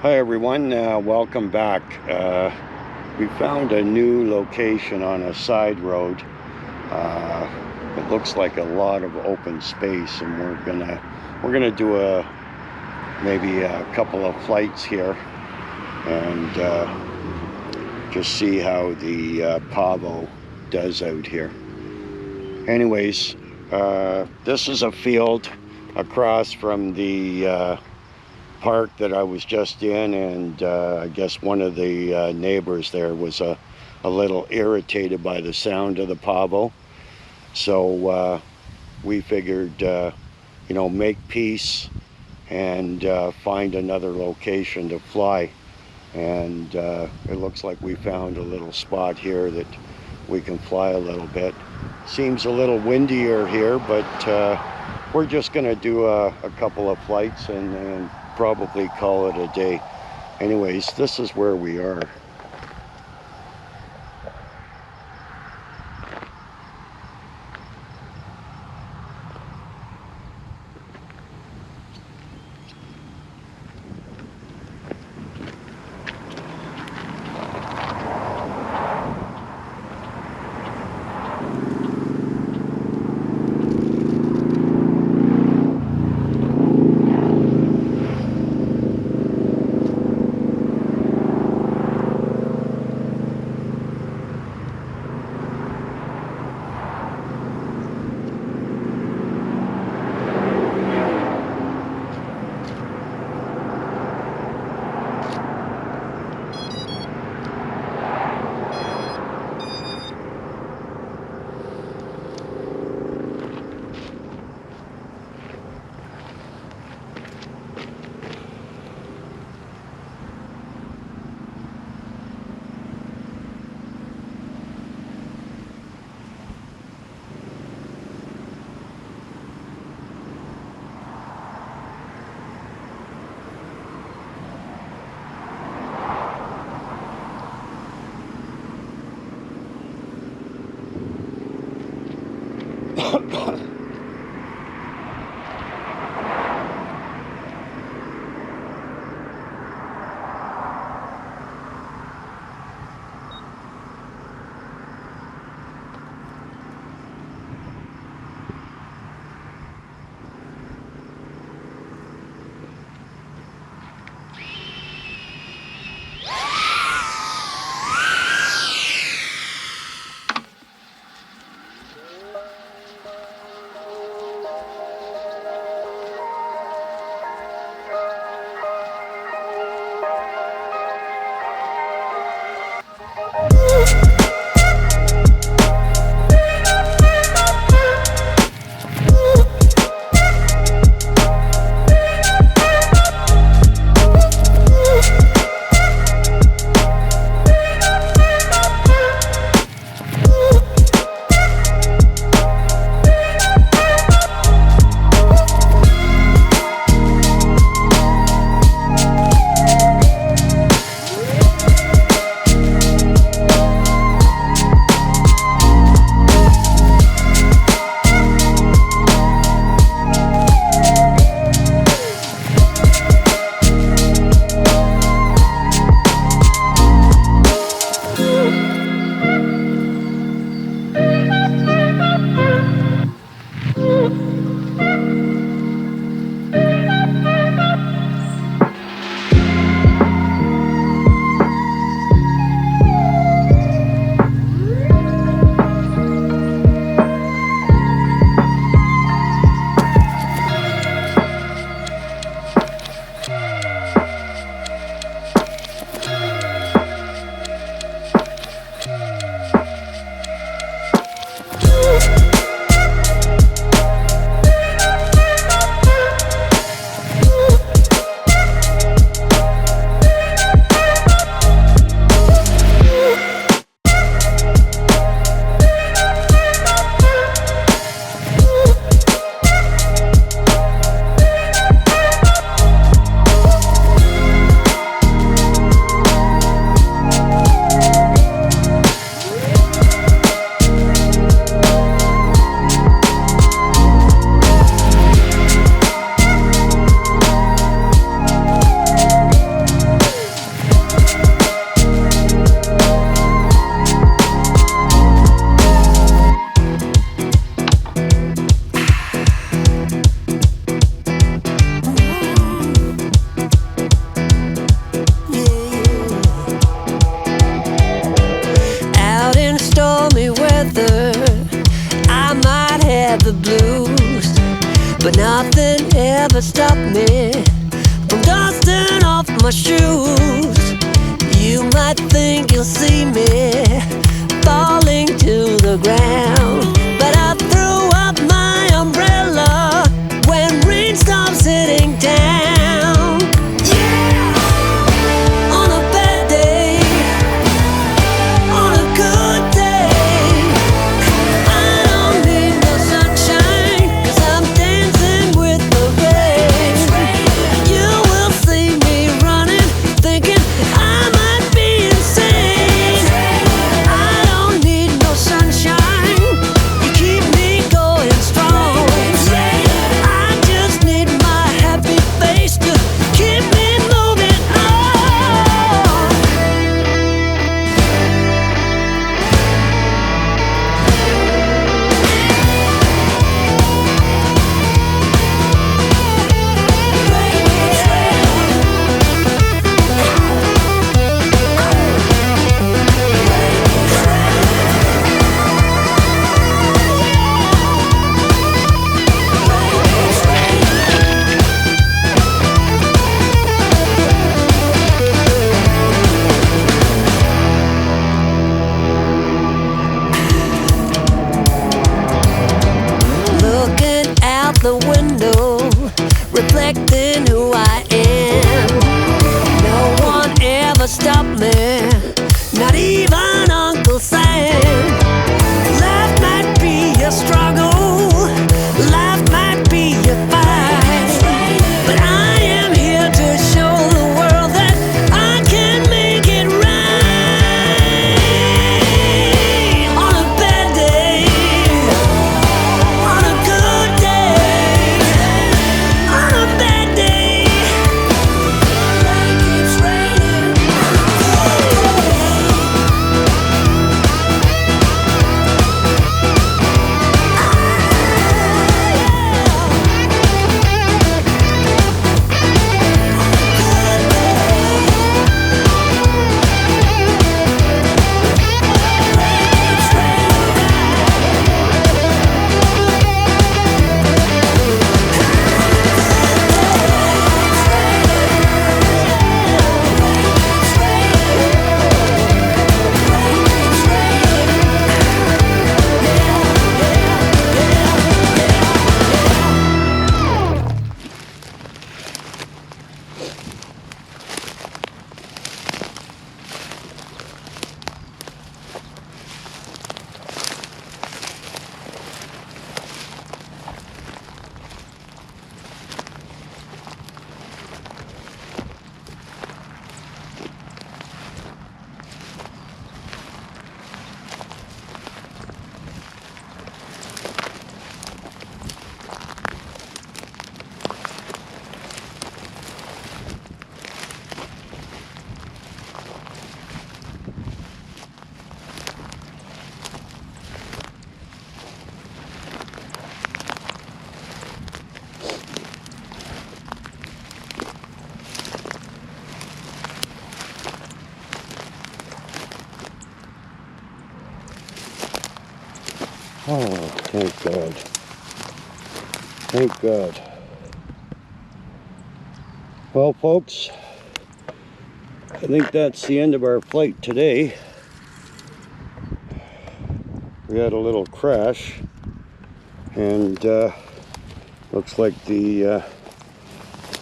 Hi everyone, welcome back. We found a new location on a side road. It looks like a lot of open space, and we're gonna do maybe a couple of flights here and just see how the PAVO does out here. Anyways, this is a field across from the park that I was just in, and I guess one of the neighbors there was a little irritated by the sound of the PAVO, so we figured make peace and find another location to fly. And it looks like we found a little spot here that we can fly a little bit. Seems a little windier here, but we're just gonna do a couple of flights and probably call it a day. Anyways, this is where we are. but nothing ever stopped me from dusting off my shoes. You might think you'll see me falling to the ground, but I threw up my umbrella when rain stops hitting town. Yeah! On a bad day, on a good day, I don't need no sunshine, 'cause I'm dancing with the rain. You will see me running, thinking I might be insane. I don't need no sunshine, you keep me going strong. I just need my happy face to keep me moving on. Looking out the window, reflecting who I am. No one ever stopped me, not even Uncle Sam. Life might be a struggle, life might be a fight, but I am here to show the world that I can make it right. On a bad day, on a good day, on a bad day, rain keeps raining. Oh, thank God. Thank God. Well, folks, I think that's the end of our flight today. We had a little crash, and looks like the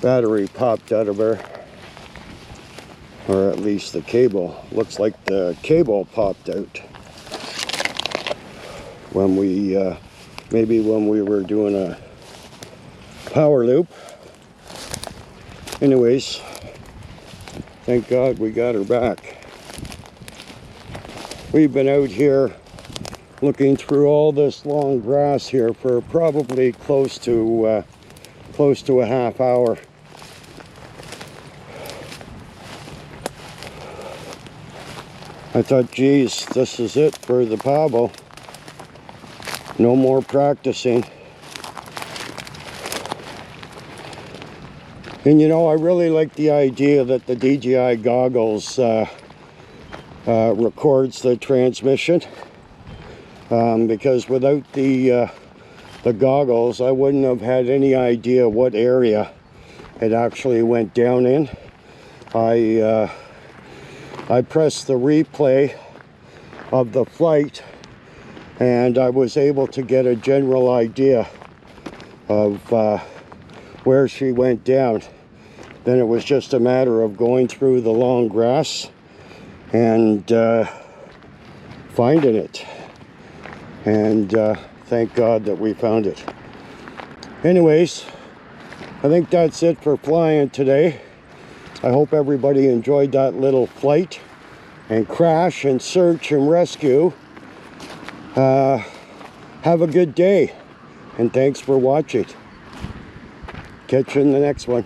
battery popped out of her, or at least the cable. Looks like the cable popped out when we maybe when we were doing a power loop. Anyways, thank God we got her back. We've been out here looking through all this long grass here for probably close to a half hour. I thought, geez, this is it for the PAVO. No more practicing. And you know, I really like the idea that the DJI goggles records the transmission, because without the the goggles, I wouldn't have had any idea what area it actually went down in. I pressed the replay of the flight and I was able to get a general idea of where she went down. Then it was just a matter of going through the long grass and finding it. And thank God that we found it. Anyways, I think that's it for flying today. I hope everybody enjoyed that little flight and crash and search and rescue. Have a good day, and thanks for watching. Catch you in the next one.